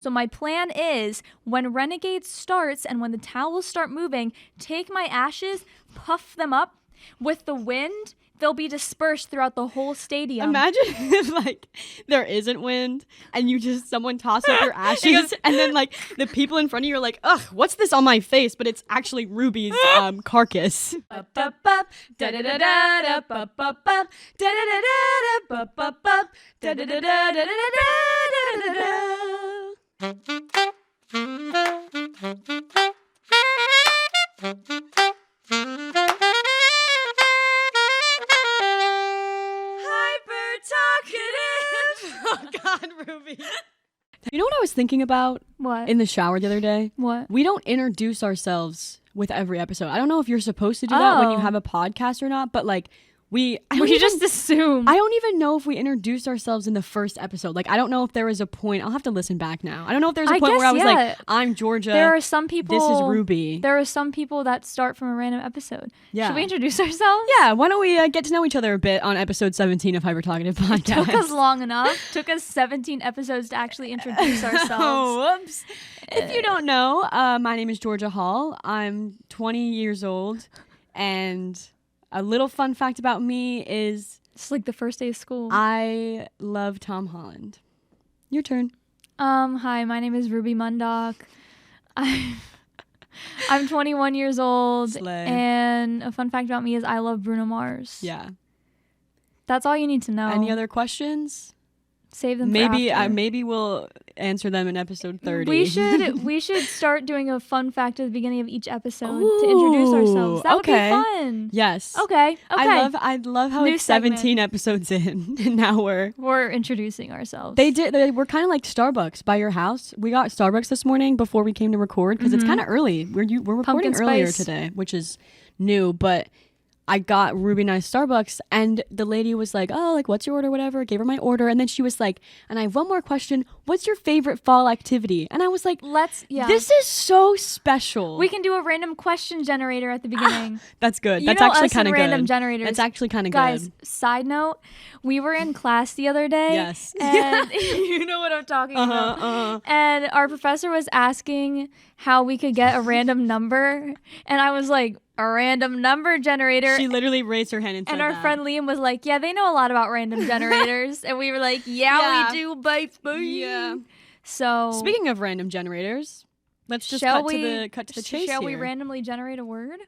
So my plan is when Renegade starts and when the towels start moving, take my ashes, puff them up with the wind. They'll be dispersed throughout the whole stadium. Imagine if like there isn't wind and someone toss up your ashes and then like the people in front of you are like, ugh, what's this on my face? But it's actually Ruby's carcass. Ruby. You know what I was thinking about? What? In the shower the other day? What? We don't introduce ourselves with every episode. I don't know if you're supposed to do that when you have a podcast or not, but like we just assume. I don't even know if we introduced ourselves in the first episode. Like I don't know if there was a point. I'll have to listen back now. I don't know if there's a point where I was like, I'm Georgia. There are some people. This is Ruby. There are some people that start from a random episode. Yeah. Should we introduce ourselves? Yeah. Why don't we get to know each other a bit on episode 17 of Hyper Talkative Podcast? It took us long enough. Took us 17 episodes to actually introduce ourselves. Oh, whoops. If you don't know, my name is Georgia Hall. I'm 20 years old, and a little fun fact about me is it's like the first day of school. I love Tom Holland. Your turn. Hi, my name is Ruby Mundock. I'm 21 years old. Slay. And a fun fact about me is I love Bruno Mars. Yeah. That's all you need to know. Any other questions? Save them Maybe for after. Maybe we'll answer them in episode 30. We should start doing a fun fact at the beginning of each episode to introduce ourselves. That would be fun. Yes. Okay. I love how New it's 17 segment. episodes in and now we're introducing ourselves. We're kind of like Starbucks by your house. We got Starbucks this morning before we came to record because it's kind of early. We're recording Pumpkin earlier spice. today, which is new, but I got Ruby and I Starbucks and the lady was like, oh, like, what's your order, whatever. I gave her my order. And then she was like, and I have one more question. What's your favorite fall activity? And I was like, this is so special. We can do a random question generator at the beginning. That's good. You That's know actually us kind of and good. random generators. That's actually kind of good. Guys, side note, we were in class the other day. Yes. And you know what I'm talking about. And our professor was asking how we could get a random number. And I was like, a random number generator. She literally raised her hand and said And our that. friend Liam was like, yeah, they know a lot about random generators. And we were like, yeah, we do, baby. Yeah. So speaking of random generators, let's just cut to the chase Shall here. we randomly generate a word?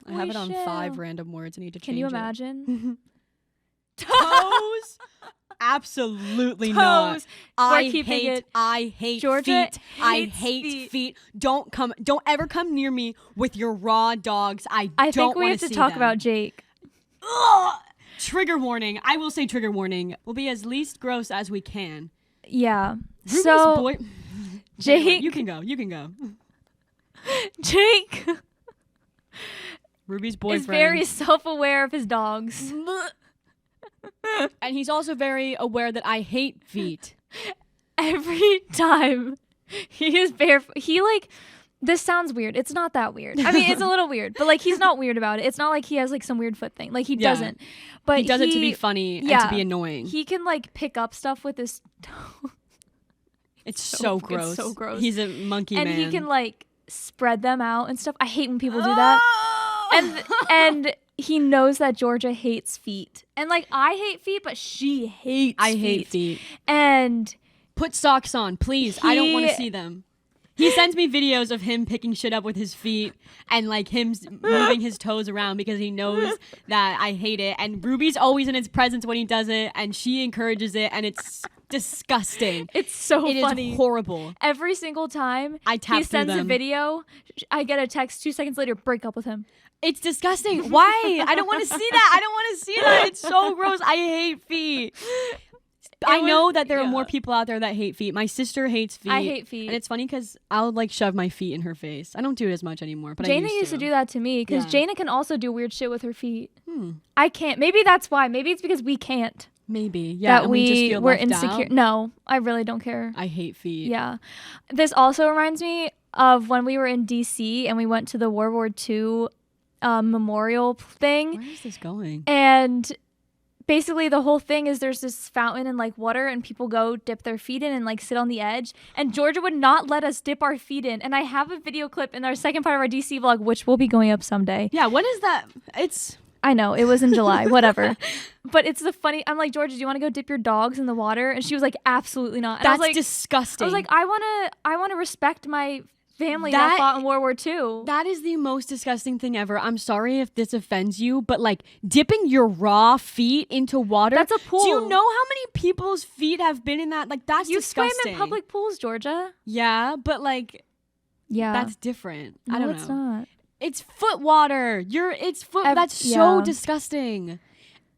I have it on 5 random words. I need to change it. Can you imagine? Toes? Absolutely not. I hate Georgia feet. I hate feet. Don't ever come near me with your raw dogs. I think we have to talk about Jake. Ugh! Trigger warning. I will say trigger warning. We'll be as least gross as we can. Yeah. Ruby's Jake. You can go. Jake. Ruby's boyfriend is very self-aware of his dogs. And he's also very aware that I hate feet. Every time he is barefoot, this sounds weird. It's not that weird. I mean, it's a little weird, but like he's not weird about it. It's not like he has like some weird foot thing. Like he doesn't. But he does it to be funny and to be annoying. He can like pick up stuff with his toe. It's so gross. It's so gross. He's a monkey man. And he can like spread them out and stuff. I hate when people do that. And he knows that Georgia hates feet. And like I hate feet, but she hates feet. I hate feet. And put socks on, please. I don't want to see them. He sends me videos of him picking shit up with his feet and like him moving his toes around because he knows that I hate it. And Ruby's always in his presence when he does it and she encourages it and it's disgusting. It's so funny. It is horrible. Every single time he sends a video, I get a text 2 seconds later, break up with him. It's disgusting. Why? I don't want to see that. It's so gross. I hate feet. I know that there are more people out there that hate feet. My sister hates feet. I hate feet. And it's funny because I'll like shove my feet in her face. I don't do it as much anymore, but Jaina I used to do that to me because Jaina can also do weird shit with her feet. I can't. Maybe that's why. Maybe it's because we can't. Maybe. Yeah. That we just feel we're left insecure. out. No, I really don't care. I hate feet. Yeah. This also reminds me of when we were in DC and we went to the World War II memorial thing. Where is this going? And basically the whole thing is there's this fountain and like water and people go dip their feet in and like sit on the edge, and Georgia would not let us dip our feet in. And I have a video clip in our second part of our DC vlog, which will be going up someday. Yeah, when is that? I know, it was in July, whatever. But it's I'm like, Georgia, do you want to go dip your dogs in the water? And she was like, absolutely not. And That's I was like, disgusting. I was like, I want to respect my family that fought in World War II. That is the most disgusting thing ever. I'm sorry if this offends you, but like dipping your raw feet into water. That's a pool. Do you know how many people's feet have been in that? Like, that's disgusting. You swim in public pools, Georgia. Yeah, but like, yeah, that's different. No, I don't know. It's not. It's foot water. That's so disgusting.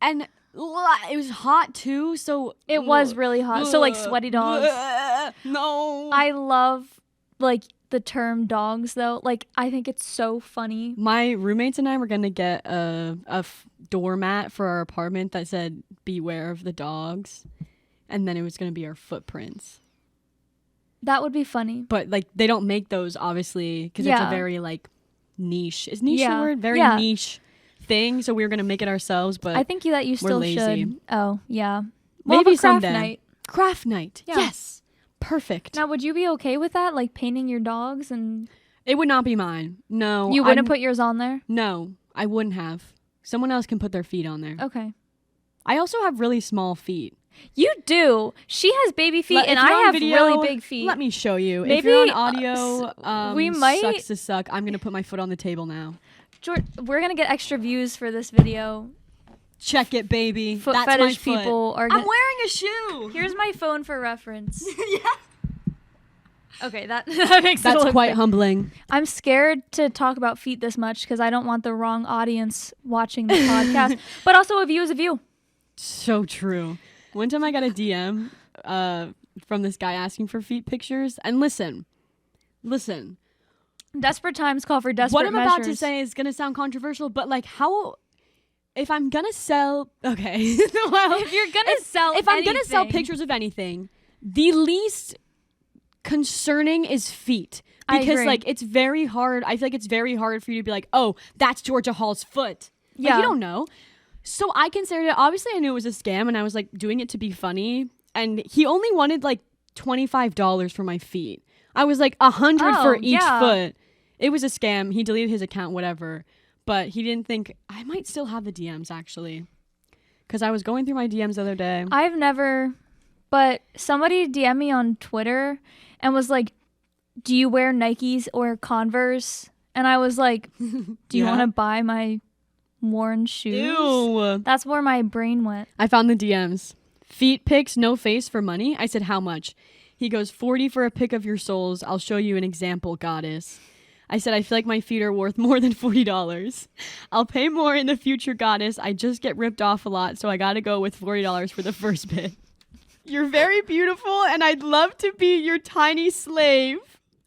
And it was hot too, so it was really hot. So like sweaty dogs. No. I love like the term dogs though. Like I think it's so funny. My roommates and I were gonna get a doormat for our apartment that said "Beware of the dogs," and then it was gonna be our footprints. That would be funny. But like they don't make those obviously because it's a very like niche. Is niche the word? Very niche thing. So we were gonna make it ourselves, but I think that you still should. Oh yeah. Well, maybe craft someday. Night. Craft night. Yeah. Yes. Perfect. Now, would you be okay with that? Like painting your dogs and... It would not be mine. No. You wouldn't put yours on there? No, I wouldn't have. Someone else can put their feet on there. Okay. I also have really small feet. You do. She has baby feet and I have really big feet. Let me show you. Maybe, if you're on audio, we might... sucks to suck. I'm going to put my foot on the table now. We're going to get extra views for this video. Check it, baby. Foot That's fetish my foot. people are I'm wearing a shoe. Here's my phone for reference. Yeah. Okay, that makes That's it quite humbling. I'm scared to talk about feet this much because I don't want the wrong audience watching the podcast. But also a view is a view. So true. One time I got a DM from this guy asking for feet pictures. And listen. Desperate times call for desperate What I'm measures. about to say is going to sound controversial, but like how... If I'm going to sell... Okay. Well, if you're going to sell If I'm going to sell pictures of anything, the least concerning is feet. Because like it's very hard. I feel like it's very hard for you to be like, oh, that's Georgia Hall's foot. Like, yeah. You don't know. So I considered it... Obviously, I knew it was a scam, and I was like doing it to be funny. And he only wanted like $25 for my feet. I was like $100 for each foot. It was a scam. He deleted his account, whatever. But he didn't think... I might still have the DMs, actually. Because I was going through my DMs the other day. I've never... But somebody DM'd me on Twitter and was like, do you wear Nikes or Converse? And I was like, do you want to buy my worn shoes? Ew. That's where my brain went. I found the DMs. Feet pics, no face for money? I said, how much? He goes, 40 for a pic of your soles. I'll show you an example, goddess. I said, I feel like my feet are worth more than $40. I'll pay more in the future, goddess. I just get ripped off a lot, so I gotta go with $40 for the first bit. You're very beautiful, and I'd love to be your tiny slave.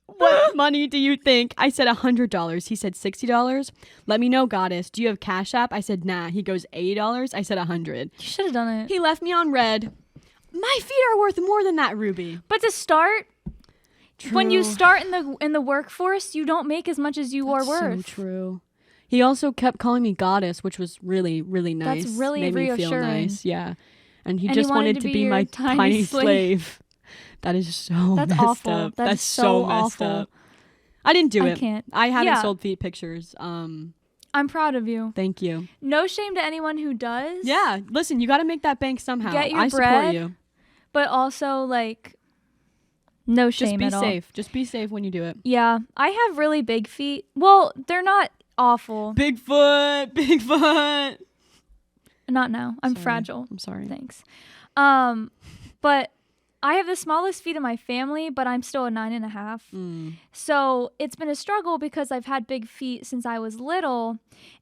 What money do you think? I said $100. He said $60. Let me know, goddess. Do you have Cash App? I said, nah. He goes, $80. I said $100. You should have done it. He left me on red. My feet are worth more than that, Ruby. But to start... True. When you start in the workforce, you don't make as much as you are worth. So true. He also kept calling me goddess, which was really, really nice. That's really Made me feel reassuring. nice. Yeah. And he just wanted to be my tiny slave. That is so That's messed awful. up. That's so messed awful. up. I didn't do it. I can't. I haven't sold feet pictures. I'm proud of you. Thank you. No shame to anyone who does. Yeah. Listen, you got to make that bank somehow. Get your I bread, support you. But also like... No shame at all. Just be safe. Just be safe when you do it. Yeah. I have really big feet. Well, they're not awful. Bigfoot. Not now. I'm fragile. I'm sorry. Thanks. But I have the smallest feet in my family, but I'm still a 9.5. So it's been a struggle because I've had big feet since I was little.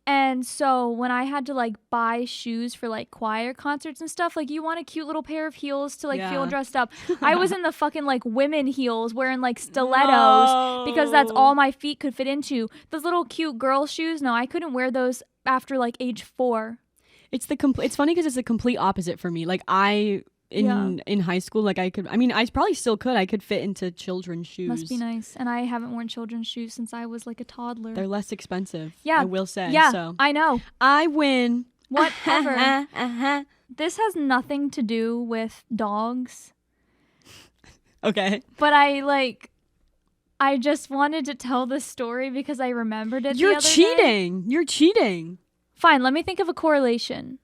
And so when I had to like buy shoes for like choir concerts and stuff, like you want a cute little pair of heels to like feel dressed up. I was in the fucking like women heels wearing like stilettos because that's all my feet could fit into. Those little cute girl shoes, no, I couldn't wear those after like age 4. It's funny because it's the complete opposite for me. Like in high school, like I probably still could. I could fit into children's shoes. Must be nice. And I haven't worn children's shoes since I was like a toddler. They're less expensive. Yeah. I will say. Yeah, so. I know. I win. Whatever. This has nothing to do with dogs. Okay. But I just wanted to tell this story because I remembered it. You're cheating. You're cheating. Fine, let me think of a correlation.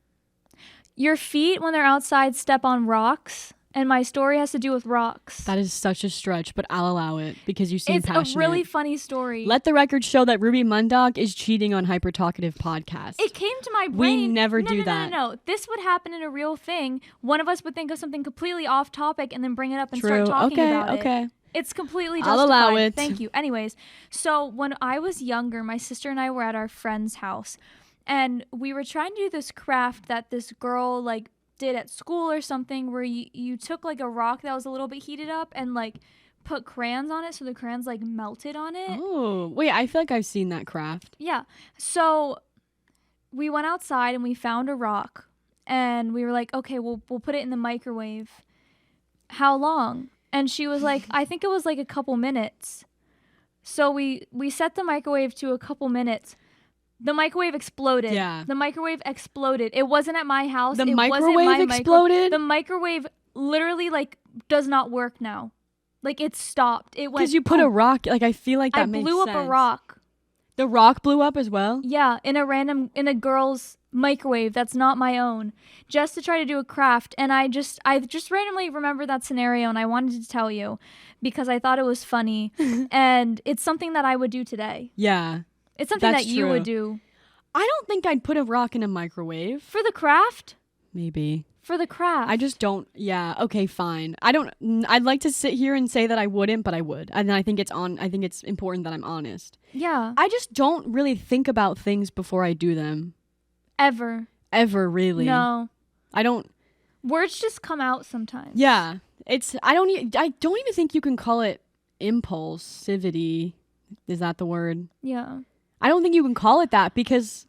Your feet, when they're outside, step on rocks, and my story has to do with rocks. That is such a stretch, but I'll allow it because you seem passionate. It's a really funny story. Let the record show that Ruby Mundog is cheating on Hyper Talkative Podcast. It came to my brain. We never do that. No. This would happen in a real thing. One of us would think of something completely off topic and then bring it up and start talking about it. Okay. It's completely justified. I'll allow it. Thank you. Anyways, so when I was younger, my sister and I were at our friend's house, and we were trying to do this craft that this girl did at school or something, where you took a rock that was a little bit heated up and put crayons on it, so the crayons melted on it. Oh, wait, I feel like I've seen that craft. Yeah. So we went outside and we found a rock, and we were like, okay, we'll put it in the microwave. How long? And she was like, I think it was a couple minutes. So we set the microwave to a couple minutes. The microwave exploded. Yeah. The microwave exploded. It wasn't at my house. The it microwave wasn't my exploded? The microwave literally does not work now. It stopped. It went. Because you put a rock. I feel like that makes sense. I blew up a rock. The rock blew up as well? Yeah, in a girl's microwave that's not my own, just to try to do a craft. And I just randomly remember that scenario, and I wanted to tell you because I thought it was funny. And it's something that I would do today. Yeah. It's something that you would do. I don't think I'd put a rock in a microwave. For the craft? Maybe. For the craft. I just don't. Yeah. Okay, fine. I'd like to sit here and say that I wouldn't, but I would. And I think it's important that I'm honest. Yeah. I just don't really think about things before I do them. Ever, really. No. I don't. Words just come out sometimes. Yeah. I don't even think you can call it impulsivity. Is that the word? Yeah. I don't think you can call it that because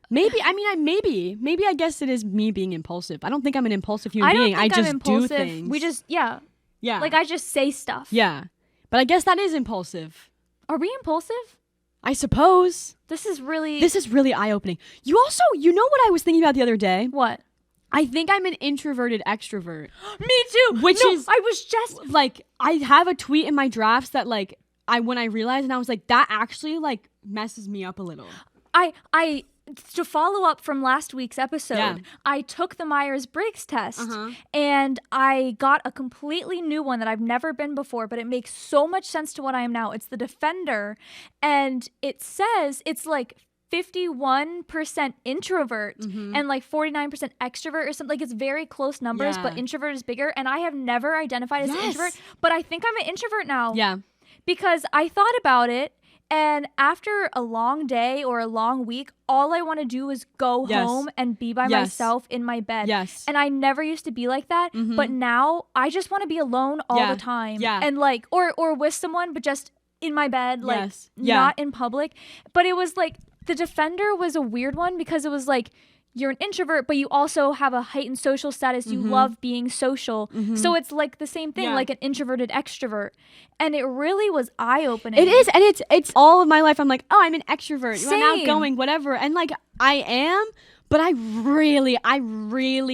maybe I guess it is me being impulsive. I don't think I'm an impulsive human being. I just do things. We just, yeah. I just say stuff. Yeah. But I guess that is impulsive. Are we impulsive? I suppose. This is really eye-opening. You know what I was thinking about the other day? What? I think I'm an introverted extrovert. Me too. I was just I have a tweet in my drafts that when I realized, and I was like, that actually messes me up a little. I to follow up from last week's episode, yeah. I took the Myers-Briggs test, and I got a completely new one that I've never been before, but it makes so much sense to what I am now. It's the Defender, and it says it's 51% introvert and 49% extrovert or something. It's very close numbers, but introvert is bigger, and I have never identified as an introvert, but I think I'm an introvert now. Yeah. Because I thought about it, and after a long day or a long week, all I want to do is go home and be by myself in my bed. Yes. And I never used to be like that, but now I just want to be alone all the time. Yeah. And or with someone, but just in my bed, not in public. But it was the Defender was a weird one because it was you're an introvert, but you also have a heightened social status. You love being social. So it's the same thing, an introverted extrovert. And it really was eye-opening. It is. And it's all of my life. I'm like, oh, I'm an extrovert. Same. I'm outgoing, whatever. And I am, but I really,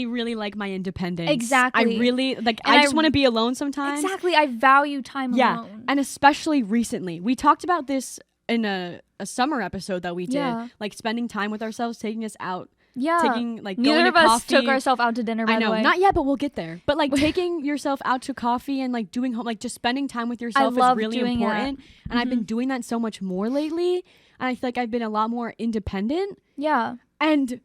really like my independence. Exactly. I really, I just want to be alone sometimes. Exactly. I value time alone. And especially recently. We talked about this in a summer episode that we did. Spending time with ourselves, taking us out. Yeah. Taking Neither going of to us coffee. took ourselves out to dinner, by the way. Not yet, but we'll get there. But taking yourself out to coffee and doing home, just spending time with yourself is really important. And I've been doing that so much more lately. And I feel like I've been a lot more independent. Yeah. And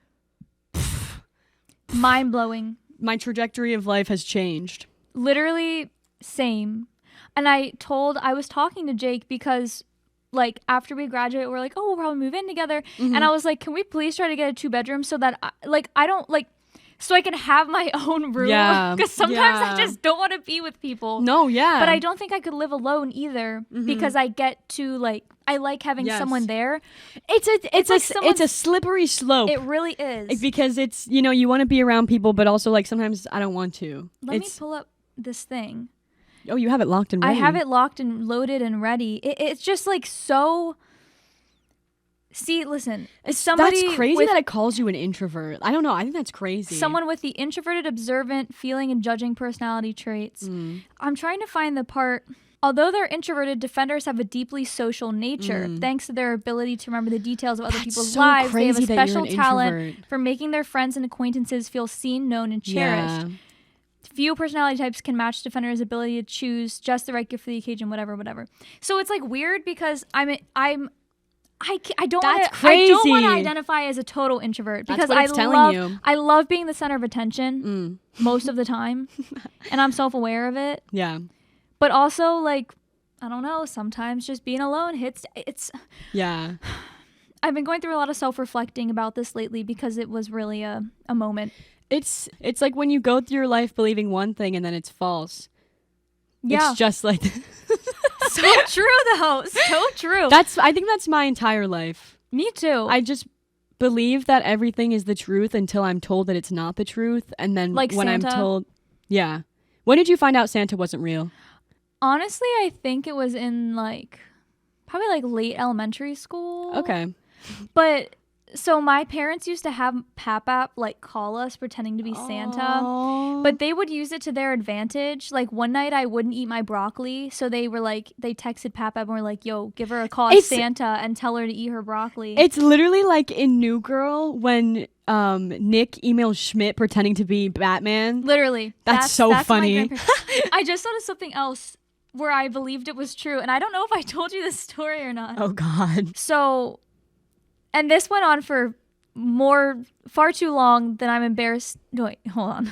mind blowing. My trajectory of life has changed. Literally same. And I was talking to Jake because after we graduate, we're like, oh, we'll probably move in together. And I was like, can we please try to get a 2-bedroom so that I don't so I can have my own room? Yeah. Because sometimes I just don't want to be with people. No, yeah. But I don't think I could live alone either because I get to I like having someone there. It's a slippery slope. It really is. Because it's, you want to be around people, but also sometimes I don't want to. Let me pull up this thing. Oh, you have it locked and ready. I have it locked and loaded and ready. It's just so... See, listen, somebody that's crazy that it calls you an introvert. I don't know. I think that's crazy. Someone with the introverted, observant, feeling, and judging personality traits. I'm trying to find the part. Although they're introverted, defenders have a deeply social nature. Thanks to their ability to remember the details of other people's lives, they have a special talent for making their friends and acquaintances feel seen, known, and cherished. Yeah. Few personality types can match defenders' ability to choose just the right gift for the occasion, whatever. So it's like weird because I don't want to identify as a total introvert because I love being the center of attention most of the time, and I'm self-aware of it. Yeah. But also, like, I don't know, sometimes just being alone it's yeah. I've been going through a lot of self-reflecting about this lately because it was really a moment. It's like when you go through your life believing one thing and then it's false. Yeah. It's just like so true though. So true. I think that's my entire life. Me too. I just believe that everything is the truth until I'm told that it's not the truth. And then like when Santa? I'm told, yeah. When did you find out Santa wasn't real? Honestly, I think it was in probably late elementary school. Okay. But so my parents used to have Pap-App call us pretending to be Santa, but they would use it to their advantage. Like one night I wouldn't eat my broccoli, so they were they texted Pap-App and were like, yo, give her a call as Santa and tell her to eat her broccoli. It's literally like in New Girl when Nick emails Schmidt pretending to be Batman. Literally. That's so funny. I just thought of something else where I believed it was true, and I don't know if I told you this story or not. Oh God. So, and this went on for far too long than I'm embarrassed. No, wait, hold on.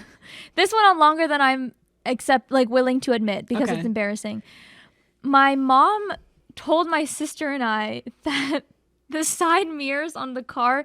This went on longer than I'm willing to admit because it's embarrassing. My mom told my sister and I that the side mirrors on the car,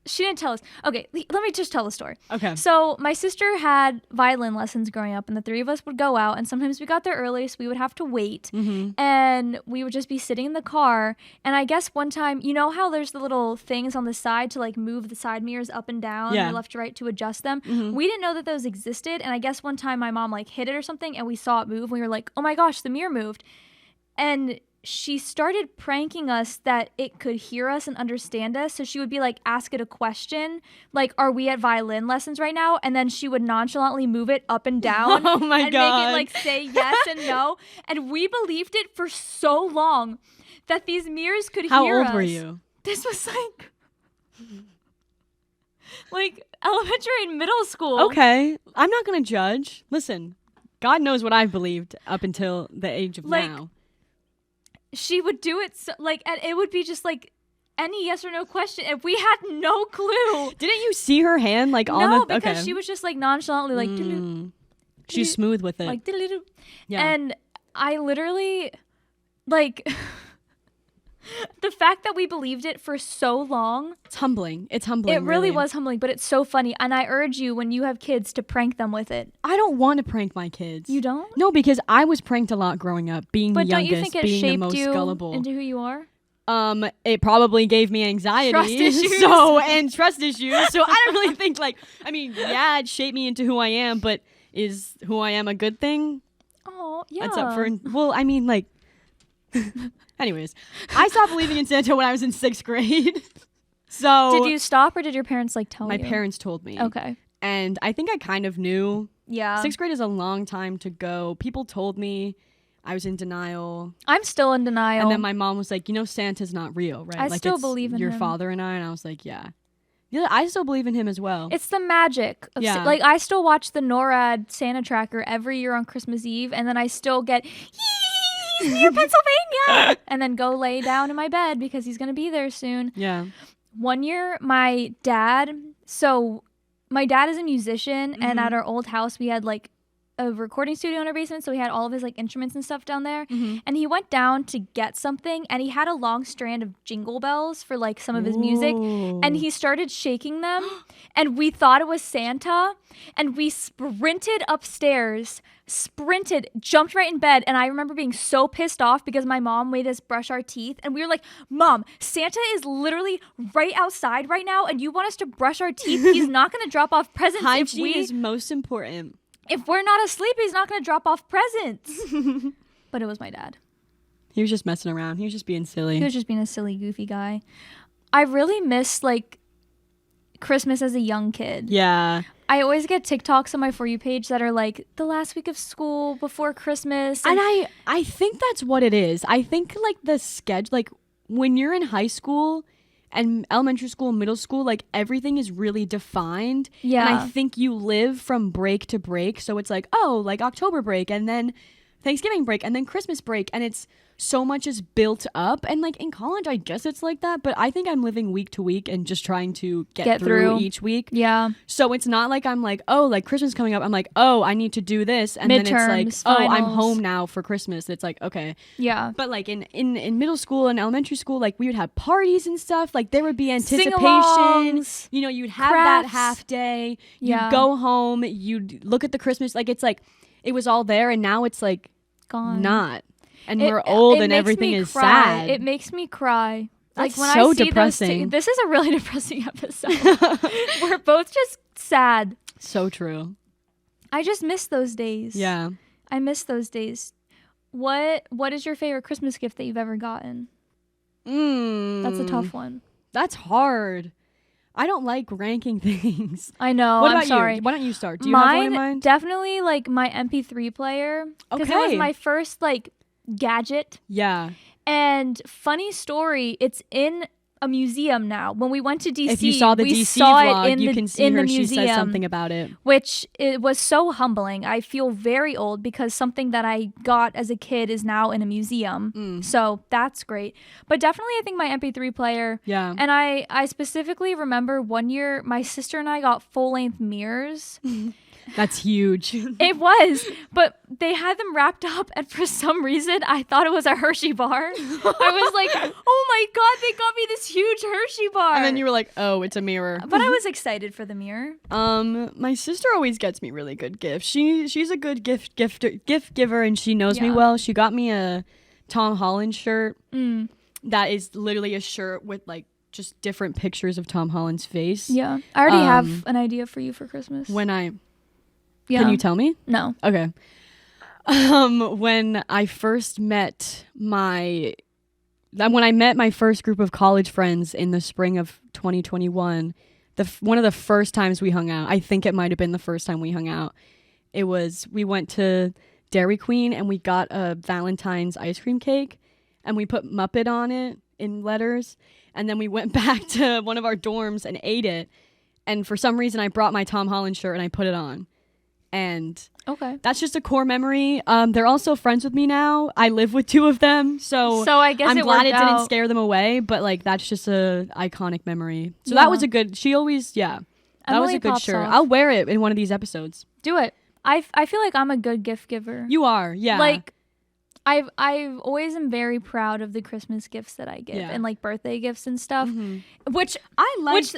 she didn't tell us. Okay, let me just tell the story. Okay. So my sister had violin lessons growing up, and the three of us would go out, and sometimes we got there early, so we would have to wait, and we would just be sitting in the car. And I guess one time, you know how there's the little things on the side to move the side mirrors up and down, or left to right to adjust them? We didn't know that those existed, and I guess one time my mom hit it or something, and we saw it move, and we were like, oh my gosh, the mirror moved. And she started pranking us that it could hear us and understand us. So she would be ask it a question, are we at violin lessons right now? And then she would nonchalantly move it up and down. Oh my God. Make it say yes and no. And we believed it for so long that these mirrors could hear us. How old were you? This was elementary and middle school. Okay. I'm not going to judge. Listen, God knows what I've believed up until the age of now. She would do it and it would be just any yes or no question if we had no clue. Didn't you see her hand on the... No, because she was just nonchalantly she's smooth with it. Yeah. And I literally the fact that we believed it for so long. It's humbling. It really was humbling, but it's so funny. And I urge you, when you have kids, to prank them with it. I don't want to prank my kids. You don't? No, because I was pranked a lot growing up, being the youngest, don't you think it being the shaped most you gullible. Into who you are? It probably gave me anxiety. Trust issues. And trust issues. So I don't really think it shaped me into who I am, but is who I am a good thing? Oh, yeah. That's up for, anyways, I stopped believing in Santa when I was in 6th grade. So did you stop, or did your parents tell you? My parents told me. Okay. And I think I kind of knew. Yeah. 6th grade is a long time to go. People told me. I was in denial. I'm still in denial. And then my mom was like, Santa's not real, right? I still believe in your him. father and I. And I was like, yeah. Yeah, I still believe in him as well. It's the magic of I still watch the NORAD Santa tracker every year on Christmas Eve, and then I still get he's near Pennsylvania and then go lay down in my bed because he's gonna be there soon. Yeah. One year my dad is a musician, and at our old house we had a recording studio in our basement, so he had all of his instruments and stuff down there. And he went down to get something, and he had a long strand of jingle bells for some of his music, and he started shaking them, and we thought it was Santa, and we sprinted upstairs, jumped right in bed, and I remember being so pissed off because my mom made us brush our teeth, and we were like, Mom, Santa is literally right outside right now, and you want us to brush our teeth? He's not going to drop off presents. Hygiene is most important. If we're not asleep, he's not going to drop off presents. But it was my dad. He was just messing around. He was just being silly. He was just being a silly, goofy guy. I really miss like Christmas as a young kid. Yeah. I always get TikToks on my For You page that are like the last week of school before Christmas. And I think that's what it is. I think like the schedule, like when you're in high school and elementary school, middle school, like everything is really defined. Yeah. And I think you live from break to break. So it's like, oh, like October break and then Thanksgiving break and then Christmas break. And it's so much is built up. And like in college, I guess it's like that. But I think I'm living week to week and just trying to get through each week. Yeah. So it's not like I'm like, oh, like Christmas coming up. I'm like, oh, I need to do this. And Midterms, then it's like, finals. oh, I'm home now for Christmas. It's like, okay. Yeah. But like in middle school and elementary school, like we would have parties and stuff. Like there would be anticipation. Sing-alongs, you know, you'd have crafts. that half day. Yeah. You'd go home. You'd look at the Christmas. Like it's like, it was all there. And now it's like Gone. not. And we're old and everything is cry. sad. It makes me cry. That's like when so I see depressing. This is a really depressing episode. We're both just sad. So true. I just miss those days. Yeah. I miss those days. What is your favorite Christmas gift that you've ever gotten? That's a tough one. That's hard. I don't like ranking things. I know. What I'm about sorry. you? Why don't you start? Do you have one in mind? Definitely like my MP3 player. Because it was my first like gadget. Yeah. And funny story, it's in a museum now. When we went to DC, if you saw the we DC saw vlog, it in you the, can see in her. the She museum, says something about it. which it was so humbling. I feel very old because something that I got as a kid is now in a museum. So that's great. But definitely I think my MP3 player. Yeah. And I specifically remember one year my sister and I got full-length mirrors. That's huge. It was, but they had them wrapped up, and for some reason, I thought it was a Hershey bar. I was like, oh my God, they got me this huge Hershey bar. And then you were like, oh, it's a mirror. But I was excited for the mirror. My sister always gets me really good gifts. She's a good gift giver, and she knows me Yeah. well. She got me a Tom Holland shirt that is literally a shirt with like just different pictures of Tom Holland's face. Yeah. I already have an idea for you for Christmas. Can you tell me? No. Okay. When I first met my first group of college friends in the spring of 2021, one of the first times we hung out, I think it might have been the first time we hung out, we went to Dairy Queen and we got a Valentine's ice cream cake and we put Muppet on it in letters, and then we went back to one of our dorms and ate it, and for some reason I brought my Tom Holland shirt and I put it on. And that's just a core memory. They're also friends with me now. I live with two of them, so I guess I'm glad it worked didn't out. scare them away. But like, that's just a iconic memory. So Yeah. that was a good. She always, that was Emily a good pops shirt. off. I'll wear it in one of these episodes. Do it. I feel like I'm a good gift giver. You are, yeah. Like, I've always am very proud of the Christmas gifts that I give and like birthday gifts and stuff, which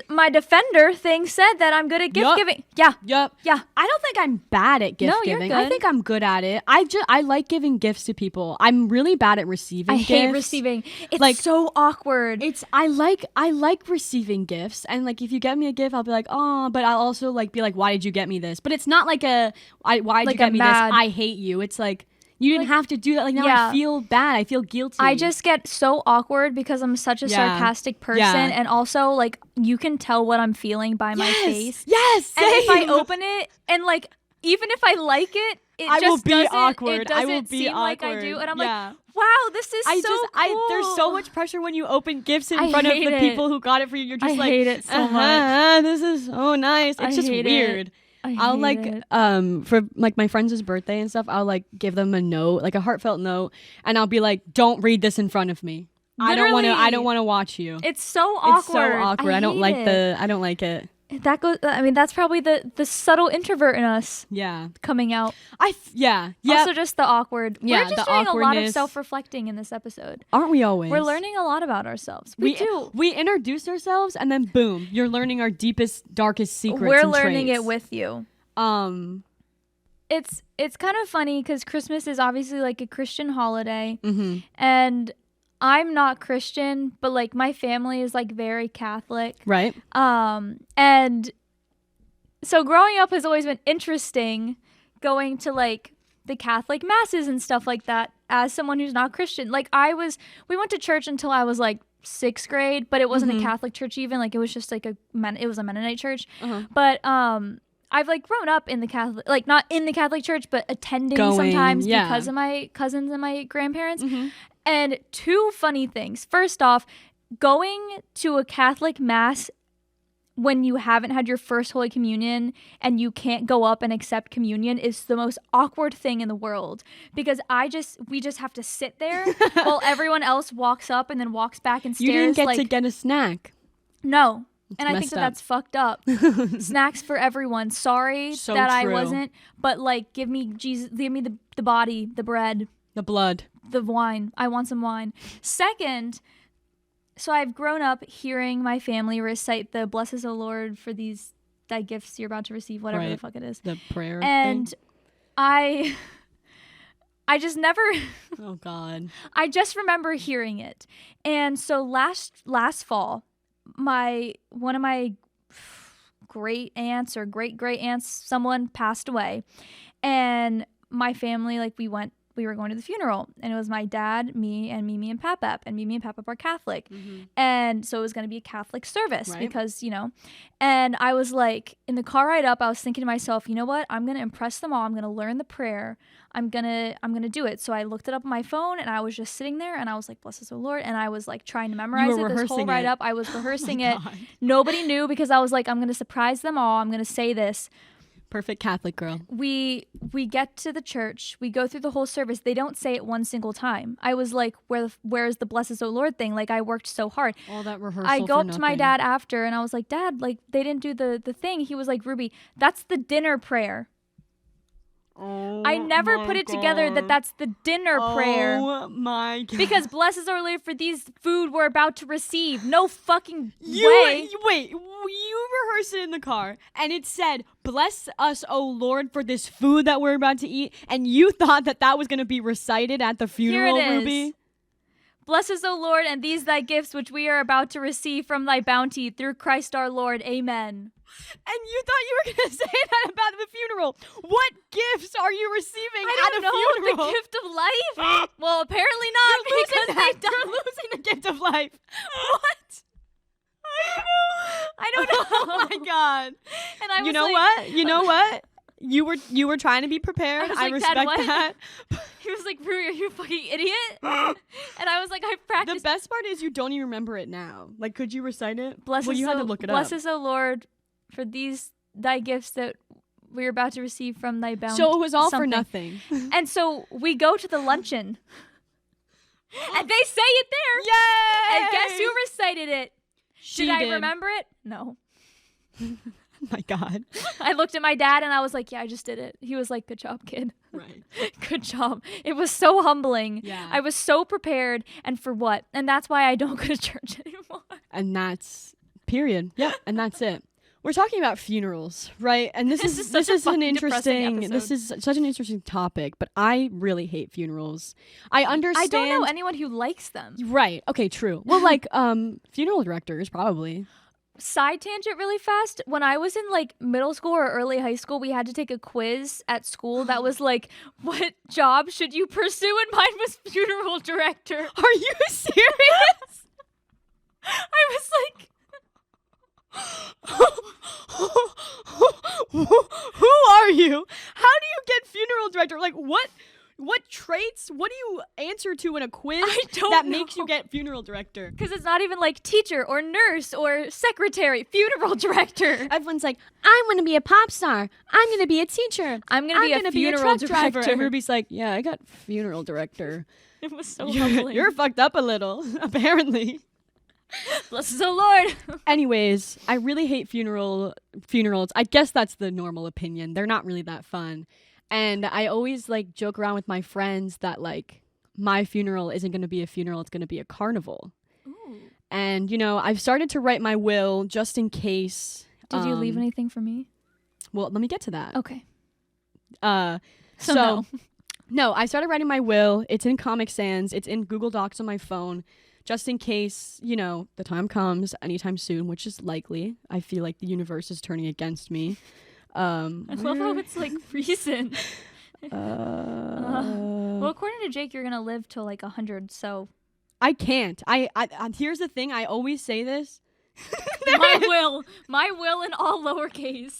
my defender thing said that I'm good at gift giving. Yeah. Yep. Yeah. I don't think I'm bad at gift No, you're giving. I good. think I'm good at it. I like giving gifts to people. I'm really bad at receiving I gifts. hate receiving. It's Like, so awkward. I like receiving gifts, and like if you get me a gift, I'll be like, oh, but I'll also like be like, why did you get me this? But it's not like why did Like you get a me mad- this? I hate you. It's like you didn't have to do that. Like now Yeah. I feel bad. I feel guilty. I just get so awkward because I'm such a sarcastic person, and also like you can tell what I'm feeling by my face. Yes. And if I same. open it and like even if I like it, I will just be doesn't, awkward. It I doesn't will be seem like I awkward. do, and I'm Yeah. like, wow, this is cool. There's so much pressure when you open gifts in I front of hate the it. people who got it for you. You're just I like, hate it so much. This is so nice. I It's just hate weird. it. I I'll hate like it. for like my friends' birthday and stuff, I'll like give them a note, like a heartfelt note, and I'll be like, don't read this in front of me. I don't want to watch you. It's so awkward. It's so awkward. I don't like it. That goes. I mean, that's probably the subtle introvert in us Yeah. coming out. Yeah. Also, just the awkward. Yeah, We're just the doing a lot of awkwardness. self-reflecting in this episode. Aren't we always? We're learning a lot about ourselves. We do. We introduce ourselves and then boom, you're learning our deepest, darkest secrets. We're and learning traits. it with you. It's It's kind of funny because Christmas is obviously like a Christian holiday, mhm. and I'm not Christian, but like my family is like very Catholic. Right. And so growing up has always been interesting, going to like the Catholic masses and stuff like that as someone who's not Christian. Like we went to church until I was like 6th grade, but it wasn't a Catholic church even. Like, it was just like it was a Mennonite church. Uh-huh. But I've like grown up in the Catholic, like not in the Catholic church, but attending sometimes because of my cousins and my grandparents. And 2 funny things. First off, going to a Catholic mass when you haven't had your first Holy Communion and you can't go up and accept communion is the most awkward thing in the world, because we just have to sit there while everyone else walks up and then walks back and stares. You didn't get to get a snack. No. It's and I think that's fucked up. Snacks for everyone. Sorry that I wasn't, but like, give me Jesus, give me the body, the bread, the blood, the wine. I want some wine. Second, so I've grown up hearing my family recite the "Bless us, O Lord, for these thy gifts you're about to receive," whatever the fuck it is. The prayer and thing. I just never. Oh God. I just remember hearing it, and so last fall, one of my great aunts or great aunts, someone passed away, and my family, like, we were going to the funeral, and it was my dad, me, and Mimi and Papap, and Mimi and Papap are Catholic. And so it was going to be a Catholic service because, and I was like, in the car ride up, I was thinking to myself, you know what? I'm going to impress them all. I'm going to learn the prayer. I'm going to do it. So I looked it up on my phone, and I was just sitting there, and I was like, bless us, O Lord. And I was like trying to memorize it this whole ride up. I was rehearsing it. Nobody knew, because I was like, I'm going to surprise them all. I'm going to say this. Perfect Catholic girl. We get to the church. We go through the whole service. They don't say it one single time. I was like, where's the bless us, O Lord thing? Like, I worked so hard. All that rehearsal I go for up to my dad after, and I was like, Dad, like, they didn't do the thing. He was like, Ruby, that's the dinner prayer. Oh, I never put it together that that's the dinner prayer. Oh my God. Because bless us, O Lord, for these food we're about to receive. No fucking way. Wait, you rehearsed it in the car, and it said, bless us, O Lord, for this food that we're about to eat, and you thought that was going to be recited at the funeral, Here it is. Ruby? Bless us, O Lord, and these thy gifts which we are about to receive from thy bounty through Christ our Lord. Amen. And you thought you were going to say that about the funeral. What gifts are you receiving at a funeral? The gift of life? Well, apparently not. You're losing the gift of life. What? I don't know. Oh my God. And I was You know what? You were trying to be prepared. I like, respect Dad, what? that. He was like, Ruby, are you a fucking idiot? And I was like, I practiced. The best part is you don't even remember it now. Like, could you recite it? Bless well, us, you had to look it up. Bless us, O Lord, for these thy gifts that we're about to receive from thy bounty. So it was all for nothing. And so we go to the luncheon. And they say it there. Yay! And guess who recited it? She did I remember it? No. My God. I looked at my dad and I was like, yeah, I just did it. He was like, good job, kid. Right. Good job. It was so humbling. Yeah. I was so prepared. And for what? And that's why I don't go to church anymore. And that's period. Yep. And that's it. We're talking about funerals, right? And this is such an interesting topic, but I really hate funerals. I understand. I don't know anyone who likes them. Right. Okay, true. Well, like funeral directors probably. Side tangent really fast. When I was in like middle school or early high school, we had to take a quiz at school that was like, what job should you pursue? And mine was funeral director. Are you serious? I was like, who are you? How do you get funeral director? Like, what traits? What do you answer to in a quiz that makes you get funeral director? Because it's not even like teacher or nurse or secretary. Funeral director. Everyone's like, I'm going to be a pop star. I'm going to be a teacher. I'm going to be a funeral director. And Ruby's like, yeah, I got funeral director. It was so humbling. You're fucked up a little, apparently. Bless us, O Lord. Anyways, I really hate funerals. I guess that's the normal opinion. They're not really that fun. And I always like joke around with my friends that like my funeral isn't going to be a funeral. It's going to be a carnival. Ooh. And, you know, I've started to write my will just in case. Did you leave anything for me? Well, let me get to that. Okay. So no, I started writing my will. It's in Comic Sans. It's in Google Docs on my phone. Just in case, you know, the time comes anytime soon, which is likely. I feel like the universe is turning against me. I love how it's like recent. Well, according to Jake, you're gonna live till like 100. So I can't. I here's the thing. I always say this. My will in all lowercase.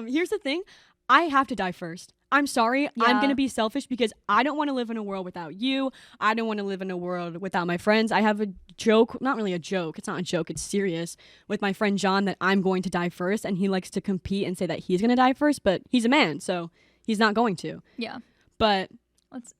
Here's the thing. I have to die first. I'm sorry. Yeah. I'm going to be selfish because I don't want to live in a world without you. I don't want to live in a world without my friends. I have a joke, not really a joke. It's not a joke. It's serious with my friend John that I'm going to die first. And he likes to compete and say that he's going to die first, but he's a man. So he's not going to. Yeah. But Let's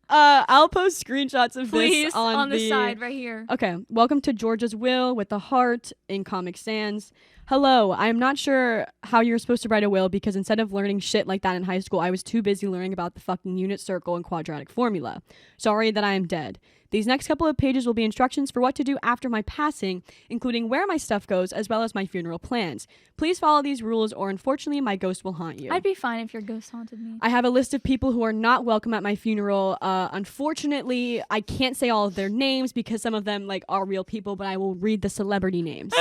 I'll post screenshots of please this on the side right here. Okay. Welcome to Georgia's Will with the heart in Comic Sans. Hello, I'm not sure how you're supposed to write a will because instead of learning shit like that in high school, I was too busy learning about the fucking unit circle and quadratic formula. Sorry that I am dead. These next couple of pages will be instructions for what to do after my passing, including where my stuff goes, as well as my funeral plans. Please follow these rules or unfortunately my ghost will haunt you. I'd be fine if your ghost haunted me. I have a list of people who are not welcome at my funeral. Unfortunately, I can't say all of their names because some of them like are real people, but I will read the celebrity names.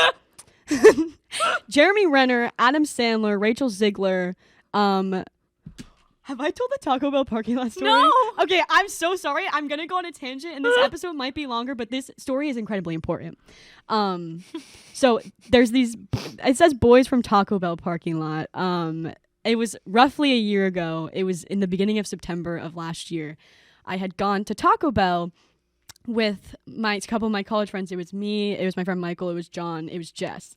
Jeremy Renner, Adam Sandler, Rachel Ziegler. Have I told the Taco Bell parking lot story? No. Okay, I'm so sorry. I'm gonna go on a tangent, and this episode might be longer, but this story is incredibly important. So there's these. It says boys from Taco Bell parking lot. It was roughly a year ago. It was in the beginning of September of last year. I had gone to Taco Bell with a couple of my college friends. It was me, it was my friend Michael, it was John, it was Jess,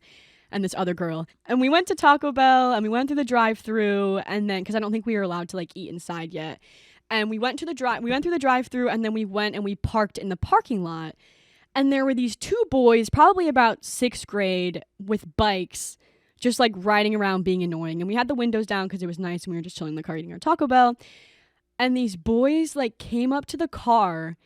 and this other girl. And we went to Taco Bell and we went through the drive-thru, and then because I don't think we were allowed to like eat inside yet. And we went through the drive-thru, and then we went and we parked in the parking lot. And there were these two boys, probably about 6th grade, with bikes, just like riding around being annoying. And we had the windows down because it was nice and we were just chilling in the car eating our Taco Bell. And these boys like came up to the car.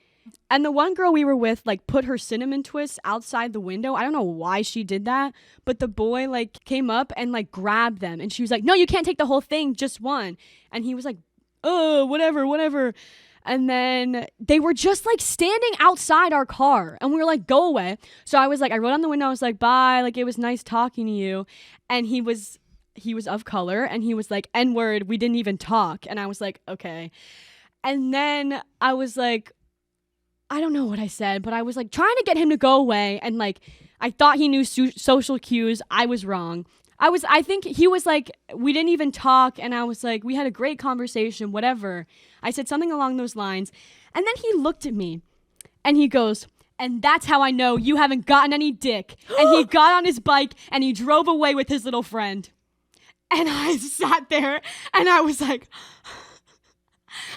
And the one girl we were with, like, put her cinnamon twists outside the window. I don't know why she did that, but the boy, like, came up and, like, grabbed them. And she was like, no, you can't take the whole thing, just one. And he was like, oh, whatever. And then they were just, like, standing outside our car. And we were like, go away. So I was like, I wrote on the window, I was like, bye. Like, it was nice talking to you. And he was of color. And he was like, N-word, we didn't even talk. And I was like, okay. And then I was like, I don't know what I said, but I was like trying to get him to go away. And like, I thought he knew social cues. I was wrong. I think he was like, we didn't even talk. And I was like, we had a great conversation, whatever. I said something along those lines. And then he looked at me and he goes, and that's how I know you haven't gotten any dick. And he got on his bike and he drove away with his little friend. And I sat there and I was like,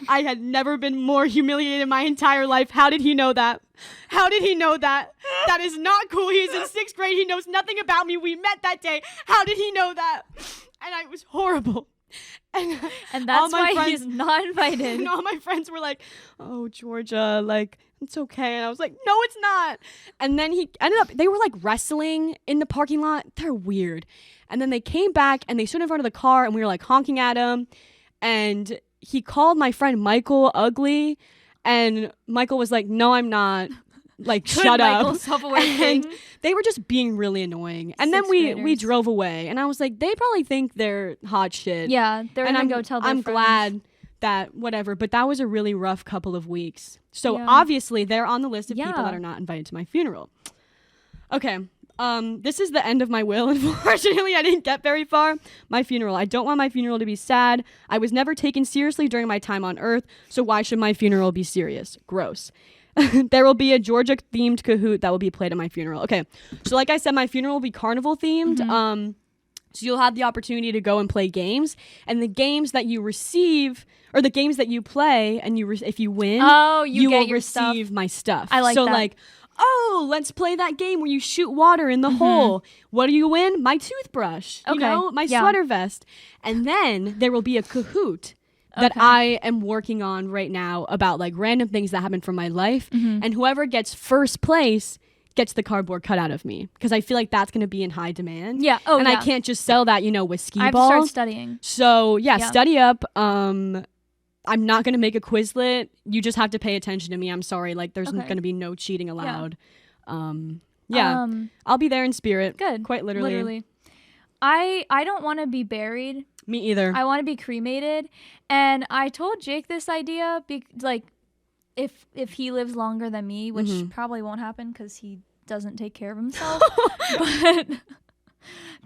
I had never been more humiliated in my entire life. How did he know that? How did he know that? That is not cool. He's in 6th grade. He knows nothing about me. We met that day. How did he know that? And it was horrible. And that's why he's not invited. And all my friends were like, oh, Georgia, like, it's okay. And I was like, no, it's not. And then he ended up, they were like wrestling in the parking lot. They're weird. And then they came back and they stood in front of the car and we were like honking at him. And he called my friend Michael ugly, and Michael was like, no, I'm not. Like, shut up. And they were just being really annoying. And then we drove away, and I was like, they probably think they're hot shit. Yeah, they're gonna go tell their friends. I'm glad that whatever, but that was a really rough couple of weeks. So obviously they're on the list of people that are not invited to my funeral. Okay. This is the end of my will. Unfortunately, I didn't get very far. My funeral. I don't want my funeral to be sad. I was never taken seriously during my time on Earth, so why should my funeral be serious? Gross. There will be a Georgia-themed Kahoot that will be played at my funeral. Okay, so like I said, my funeral will be carnival-themed. Mm-hmm. So you'll have the opportunity to go and play games, and the games that you receive, or the games that you play, and if you win, you will receive my stuff. I like that. So like, oh, let's play that game where you shoot water in the hole. What do you win? My toothbrush. Okay. You know, my sweater vest. And then there will be a Kahoot that I am working on right now about like random things that happen from my life. And whoever gets first place gets the cardboard cut out of me, because I feel like that's going to be in high demand. Yeah. And I can't just sell that, with skee ball. I have to start studying. So study up. I'm not going to make a Quizlet. You just have to pay attention to me. I'm sorry. Like, there's going to be no cheating allowed. I'll be there in spirit. Good. Quite literally. I don't want to be buried. Me either. I want to be cremated. And I told Jake this idea, if he lives longer than me, which probably won't happen because he doesn't take care of himself. But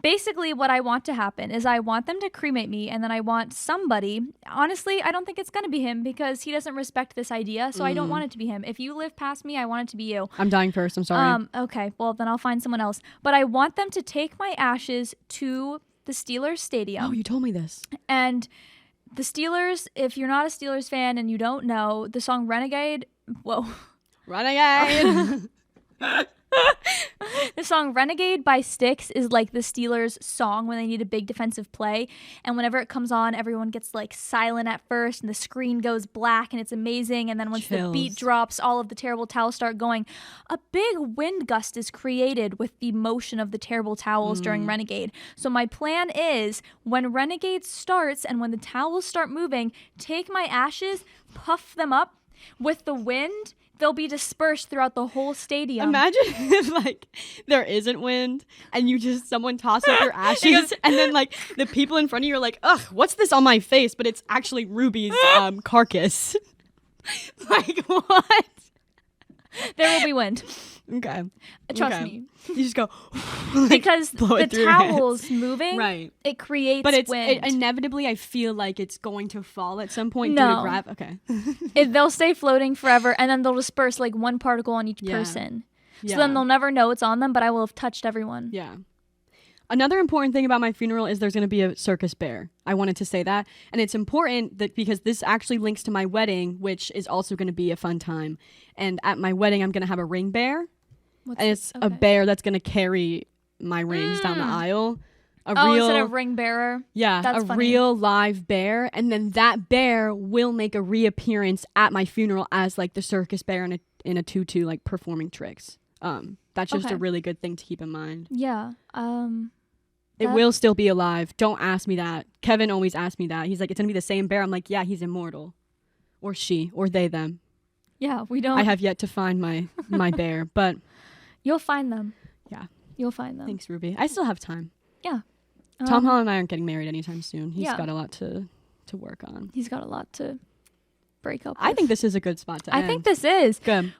basically what I want to happen is I want them to cremate me, and then I want somebody, honestly, I don't think it's going to be him because he doesn't respect this idea, so I don't want it to be him. If you live past me, I want it to be you. I'm dying first. I'm sorry. Okay, well, then I'll find someone else. But I want them to take my ashes to the Steelers stadium. Oh, you told me this. And the Steelers, if you're not a Steelers fan and you don't know, the song Renegade, Renegade. The song Renegade by Styx is like the Steelers song when they need a big defensive play, and whenever it comes on, everyone gets like silent at first and the screen goes black and it's amazing, and then once the beat drops, all of the terrible towels start going. A big wind gust is created with the motion of the terrible towels during Renegade. So my plan is when Renegade starts and when the towels start moving, take my ashes, puff them up with the wind. They'll be dispersed throughout the whole stadium. Imagine if, like, there isn't wind and someone tosses up your ashes and then, like, the people in front of you are like, ugh, what's this on my face? But it's actually Ruby's carcass. Like, what? There will be wind. Okay. Trust me. You just go. Because the towel's moving, right? It creates wind. But inevitably, I feel like it's going to fall at some point due to gravity. Okay. They'll stay floating forever, and then they'll disperse like one particle on each person. So then they'll never know it's on them, but I will have touched everyone. Yeah. Another important thing about my funeral is there's going to be a circus bear. I wanted to say that. And it's important that because this actually links to my wedding, which is also going to be a fun time. And at my wedding, I'm going to have a ring bear. It's a bear that's going to carry my rings down the aisle. Instead of ring bearer? Yeah, that's funny. Real live bear. And then that bear will make a reappearance at my funeral as like the circus bear in a tutu, like performing tricks. That's just a really good thing to keep in mind. Yeah. It will still be alive. Don't ask me that. Kevin always asks me that. He's like, it's going to be the same bear. I'm like, yeah, he's immortal. Or she. Or they, them. Yeah, we don't. I have yet to find my bear, but... You'll find them. Yeah. You'll find them. Thanks, Ruby. I still have time. Yeah. Tom Holland and I aren't getting married anytime soon. He's got a lot to work on. He's got a lot to break up with. I think this is a good spot to end. I think this is. Good.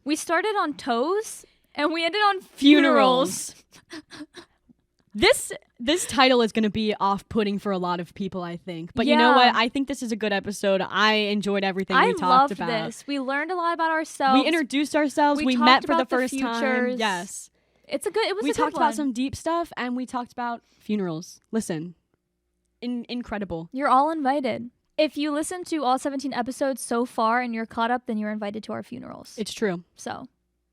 We started on toes and we ended on funerals. This title is going to be off-putting for a lot of people, I think. But you know what? I think this is a good episode. I enjoyed everything we talked about. I loved this. We learned a lot about ourselves. We introduced ourselves. We met for the first time. Yes. We talked about some deep stuff, and we talked about funerals. Listen, incredible. You're all invited. If you listen to all 17 episodes so far and you're caught up, then you're invited to our funerals. It's true. So.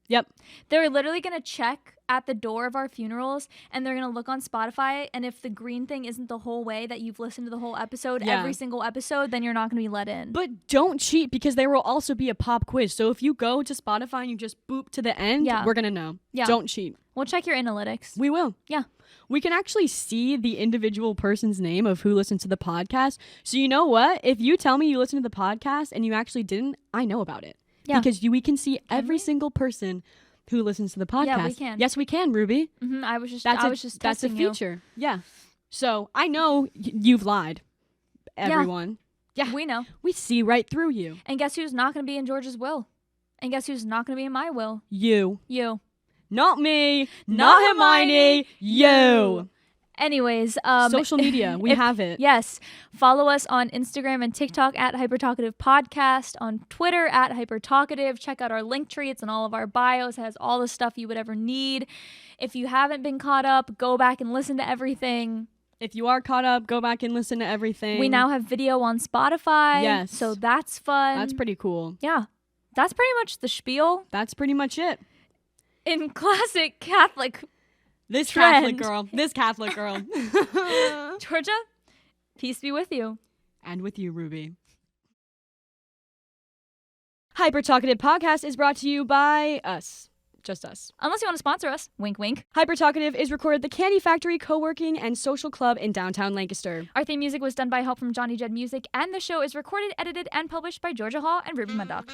Yep. They're literally going to check at the door of our funerals, and they're going to look on Spotify, and if the green thing isn't the whole way that you've listened to the whole episode, every single episode, then you're not going to be let in. But don't cheat, because there will also be a pop quiz. So if you go to Spotify and you just boop to the end, we're going to know. Yeah. Don't cheat. We'll check your analytics. We will. Yeah. We can actually see the individual person's name of who listens to the podcast. So you know what? If you tell me you listened to the podcast and you actually didn't, I know about it. Yeah. Because we can see every single person who listens to the podcast. Yeah, we can. Yes, we can, Ruby. Mm-hmm. I was just that's testing a feature. You. Yeah. So I know you've lied, everyone. Yeah. We know. We see right through you. And guess who's not going to be in George's will? And guess who's not going to be in my will? You. Not me. Not Hermione. You. Anyways, social media, we have it. Yes. Follow us on Instagram and TikTok at Hyper Talkative Podcast, on Twitter at Hyper Talkative. Check out our link tree. It's in all of our bios. It has all the stuff you would ever need. If you haven't been caught up, go back and listen to everything. If you are caught up, go back and listen to everything. We now have video on Spotify. Yes. So that's fun. That's pretty cool. Yeah. That's pretty much the spiel. That's pretty much it. In classic Catholic This trend. Catholic girl. Georgia, peace be with you. And with you, Ruby. Hyper Talkative Podcast is brought to you by us. Just us. Unless you want to sponsor us. Wink, wink. Hyper Talkative is recorded at the Candy Factory Co-working and Social Club in downtown Lancaster. Our theme music was done by help from Johnny Jed Music, and the show is recorded, edited, and published by Georgia Hall and Ruby Murdoch.